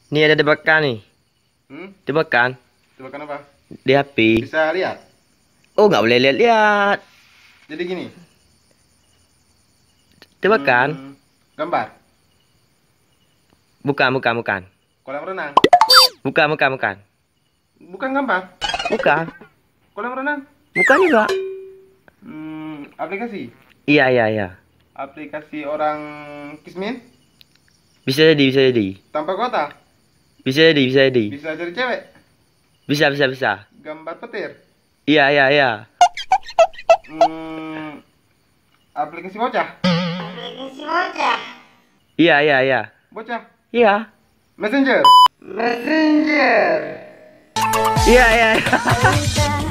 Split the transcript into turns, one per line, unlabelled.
Nih ada tebakan nih. Tebakan
Tebakan apa?
di HP.
Bisa lihat.
Oh, nggak boleh lihat-lihat.
Jadi gini.
Tebakan.
Gambar.
Bukan, bukan, bukan.
Kolam renang.
Bukan, bukan, bukan.
Bukan gambar.
Bukan.
Kolam renang.
Bukan juga.
Aplikasi.
Iya, iya, iya.
Aplikasi orang Kismin.
Bisa jadi, bisa jadi.
Tanpa kota.
Bisa jadi, bisa jadi.
Bisa jadi cewek.
Bisa, bisa, bisa.
Gambar petir.
Iya, iya, iya.
Aplikasi bocah.
Iya, iya, iya.
Bocah.
Iya.
Messenger.
Iya, iya, iya.